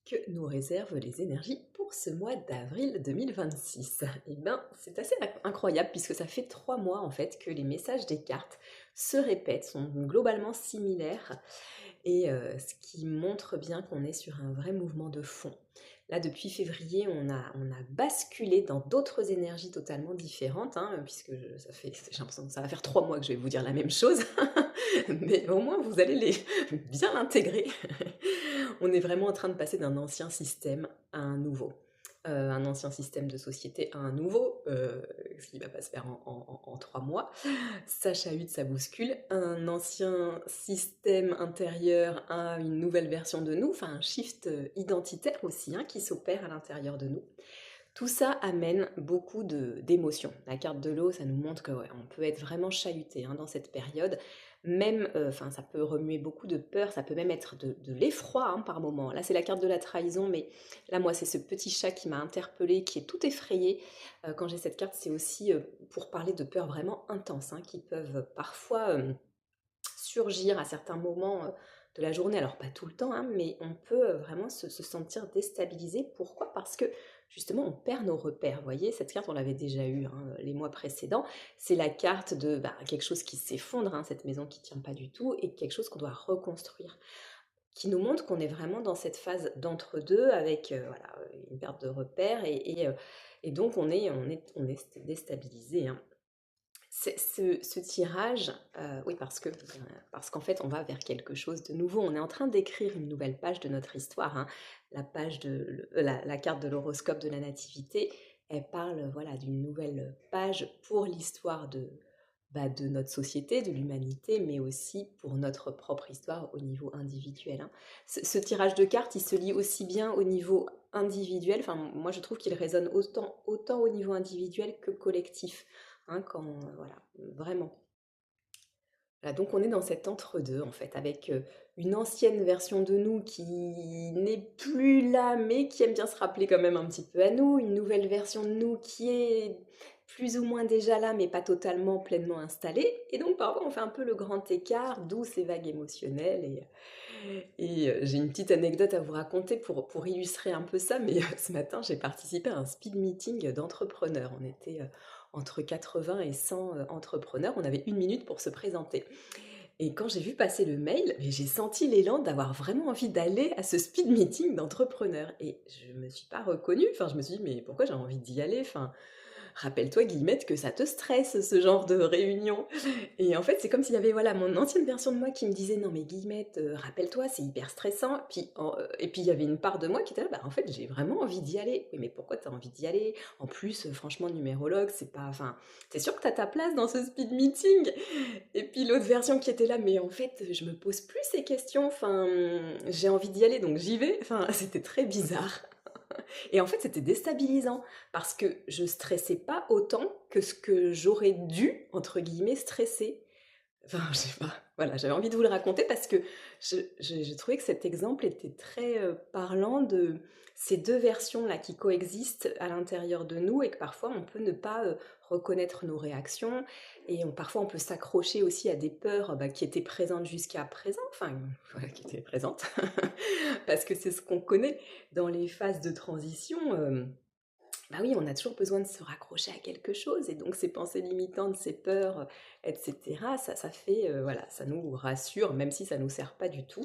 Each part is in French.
que nous réservent les énergies pour ce mois d'avril 2026? Eh bien, c'est assez incroyable puisque ça fait 3 mois en fait que les messages des cartes se répètent, sont globalement similaires et ce qui montre bien qu'on est sur un vrai mouvement de fond. Là, depuis février, on a basculé dans d'autres énergies totalement différentes, hein, puisque j'ai l'impression que ça va faire 3 mois que je vais vous dire la même chose, mais au moins vous allez bien l'intégrer. On est vraiment en train de passer d'un ancien système à un nouveau. Un ancien système de société à un nouveau, ce qui ne va pas se faire en 3 mois. Ça chahute, ça bouscule. Un ancien système intérieur à une nouvelle version de nous, enfin un shift identitaire aussi, hein, qui s'opère à l'intérieur de nous. Tout ça amène beaucoup d'émotions. La carte de l'eau, ça nous montre que ouais, on peut être vraiment chahuté, hein, dans cette période. Même, enfin, ça peut remuer beaucoup de peur, ça peut même être de l'effroi, hein, par moment. Là, c'est la carte de la trahison, mais là, moi, c'est ce petit chat qui m'a interpellée, qui est tout effrayé. Quand j'ai cette carte, c'est aussi pour parler de peurs vraiment intenses, hein, qui peuvent parfois surgir à certains moments de la journée, alors pas tout le temps, hein, mais on peut vraiment se sentir déstabilisé. Pourquoi? Parce que justement on perd nos repères. Vous voyez, cette carte on l'avait déjà eue, hein, les mois précédents. C'est la carte de quelque chose qui s'effondre, hein, cette maison qui tient pas du tout, et quelque chose qu'on doit reconstruire, qui nous montre qu'on est vraiment dans cette phase d'entre-deux avec voilà, une perte de repères et donc on est déstabilisé, hein. Ce tirage, oui parce qu'en fait on va vers quelque chose de nouveau. On est en train d'écrire une nouvelle page de notre histoire, hein. La page la carte de l'horoscope de la nativité, elle parle, voilà, d'une nouvelle page pour l'histoire de notre société, de l'humanité, mais aussi pour notre propre histoire au niveau individuel, hein. Ce tirage de cartes, il se lit aussi bien au niveau individuel, enfin moi je trouve qu'il résonne autant au niveau individuel que collectif. Hein, voilà, vraiment. Voilà, donc on est dans cet entre-deux en fait, avec une ancienne version de nous qui n'est plus là, mais qui aime bien se rappeler quand même un petit peu à nous, une nouvelle version de nous qui est plus ou moins déjà là, mais pas totalement pleinement installée. Et donc parfois on fait un peu le grand écart, d'où ces vagues émotionnelles. Et j'ai une petite anecdote à vous raconter pour illustrer un peu ça, mais ce matin, j'ai participé à un speed meeting d'entrepreneurs. On était entre 80 et 100 entrepreneurs. On avait 1 minute pour se présenter. Et quand j'ai vu passer le mail, mais j'ai senti l'élan d'avoir vraiment envie d'aller à ce speed meeting d'entrepreneurs. Et je me suis pas reconnue. Enfin, je me suis dit, mais pourquoi j'ai envie d'y aller? Enfin, rappelle-toi, Guillemette, que ça te stresse, ce genre de réunion. Et en fait, c'est comme s'il y avait, voilà, mon ancienne version de moi qui me disait: «Non mais Guillemette, rappelle-toi, c'est hyper stressant». Et puis il y avait une part de moi qui était là: «Bah, en fait, j'ai vraiment envie d'y aller». «Oui, mais pourquoi tu as envie d'y aller? En plus, franchement, numérologue, c'est pas enfin, tu sûr que tu as ta place dans ce speed meeting?» Et puis l'autre version qui était là: «Mais en fait, je me pose plus ces questions, enfin, j'ai envie d'y aller, donc j'y vais». Enfin, c'était très bizarre. Et en fait, c'était déstabilisant parce que je stressais pas autant que ce que j'aurais dû, entre guillemets, stresser. Enfin, je sais pas, voilà, j'avais envie de vous le raconter parce que je trouvais que cet exemple était très parlant de ces deux versions-là qui coexistent à l'intérieur de nous et que parfois on peut ne pas reconnaître nos réactions et parfois on peut s'accrocher aussi à des peurs qui étaient présentes jusqu'à présent, enfin, voilà, qui étaient présentes, parce que c'est ce qu'on connaît dans les phases de transition. Bah oui, on a toujours besoin de se raccrocher à quelque chose et donc ces pensées limitantes, ces peurs, et cetera, ça fait, voilà, ça nous rassure même si ça nous sert pas du tout.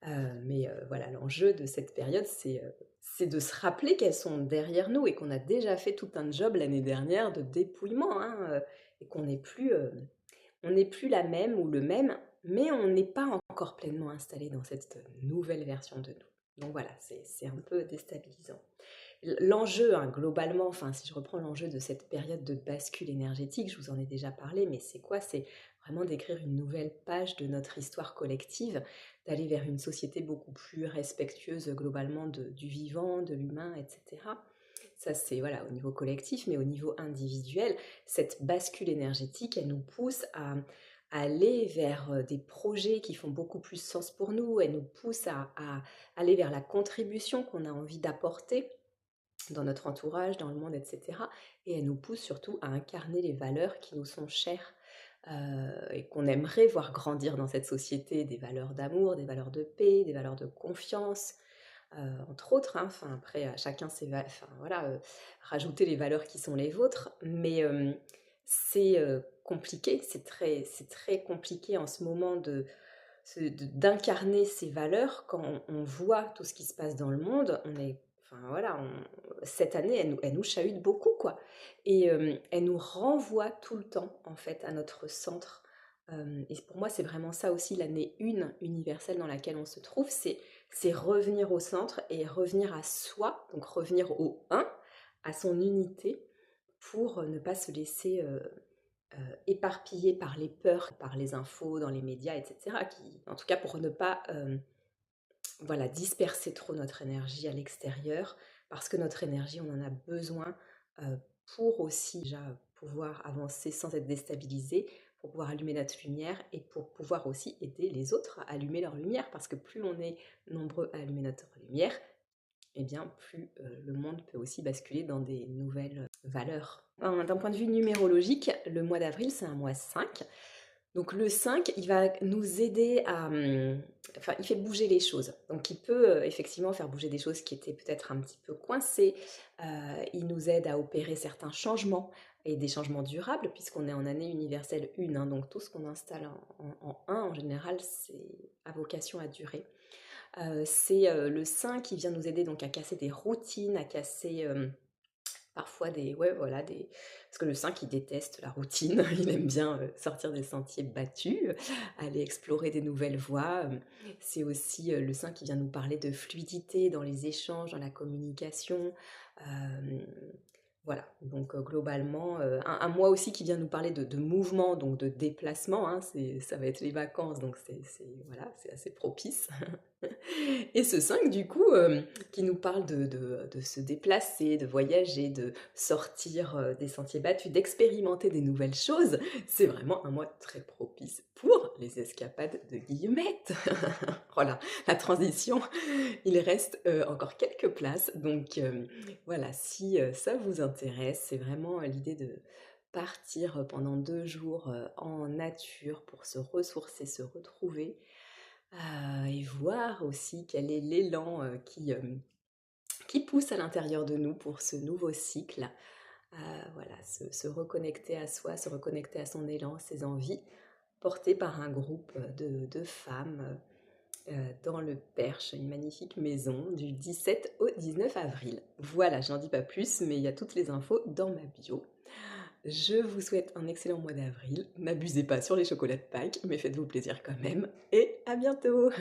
Mais voilà, l'enjeu de cette période, c'est de se rappeler qu'elles sont derrière nous et qu'on a déjà fait tout un job l'année dernière de dépouillement, hein, et on n'est plus la même ou le même, mais on n'est pas encore pleinement installé dans cette nouvelle version de nous. Donc voilà, c'est un peu déstabilisant. L'enjeu, hein, globalement, enfin, si je reprends l'enjeu de cette période de bascule énergétique, je vous en ai déjà parlé, mais c'est quoi? C'est vraiment d'écrire une nouvelle page de notre histoire collective, d'aller vers une société beaucoup plus respectueuse globalement du vivant, de l'humain, etc. Ça, c'est voilà, au niveau collectif, mais au niveau individuel, cette bascule énergétique, elle nous pousse à aller vers des projets qui font beaucoup plus sens pour nous, elle nous pousse à aller vers la contribution qu'on a envie d'apporter dans notre entourage, dans le monde, etc. Et elle nous pousse surtout à incarner les valeurs qui nous sont chères et qu'on aimerait voir grandir dans cette société, des valeurs d'amour, des valeurs de paix, des valeurs de confiance. entre autres, hein. Enfin, après, à chacun enfin, voilà, rajouter les valeurs qui sont les vôtres. Mais c'est compliqué, c'est très compliqué en ce moment d'incarner ces valeurs quand on voit tout ce qui se passe dans le monde. Enfin voilà, cette année, elle nous chahute beaucoup, quoi. Et elle nous renvoie tout le temps, en fait, à notre centre. Et pour moi, c'est vraiment ça aussi, l'année 1 universelle dans laquelle on se trouve, c'est revenir au centre et revenir à soi, donc revenir au un, à son unité, pour ne pas se laisser éparpillé par les peurs, par les infos dans les médias, etc. En tout cas, pour ne pas voilà, disperser trop notre énergie à l'extérieur, parce que notre énergie, on en a besoin euh, pour aussi déjà pouvoir avancer sans être déstabilisé, pour pouvoir allumer notre lumière et pour pouvoir aussi aider les autres à allumer leur lumière, parce que plus on est nombreux à allumer notre lumière, eh bien, plus le monde peut aussi basculer dans des nouvelles valeurs. D'un point de vue numérologique, le mois d'avril, c'est un mois 5. Donc le 5, il va nous aider à... Enfin, il fait bouger les choses. Donc il peut effectivement faire bouger des choses qui étaient peut-être un petit peu coincées. Il nous aide à opérer certains changements et des changements durables, puisqu'on est en année universelle 1. Hein, donc tout ce qu'on installe en 1, en général, c'est à vocation à durer. C'est le 5 qui vient nous aider donc à casser des routines, à casser parfois ouais, voilà, parce que le 5 il déteste la routine, il aime bien sortir des sentiers battus, aller explorer des nouvelles voies. C'est aussi le 5 qui vient nous parler de fluidité dans les échanges, dans la communication. Euh, voilà, donc globalement, un mois aussi qui vient nous parler de mouvement, donc de déplacement, hein, ça va être les vacances, donc voilà, c'est assez propice. Et ce 5 du coup, qui nous parle de se déplacer, de voyager, de sortir des sentiers battus, d'expérimenter des nouvelles choses, c'est vraiment un mois très propice pour les escapades de Guillemette. Voilà, la transition, il reste encore quelques places, donc voilà, si ça vous intéresse, c'est vraiment l'idée de partir pendant 2 jours en nature pour se ressourcer, se retrouver et voir aussi quel est l'élan qui pousse à l'intérieur de nous pour ce nouveau cycle. Voilà, se reconnecter à soi, se reconnecter à son élan, ses envies, porté par un groupe de femmes dans le Perche, une magnifique maison du 17 au 19 avril. Voilà, j'en dis pas plus, mais il y a toutes les infos dans ma bio. Je vous souhaite un excellent mois d'avril. N'abusez pas sur les chocolats de Pâques, mais faites-vous plaisir quand même. Et à bientôt!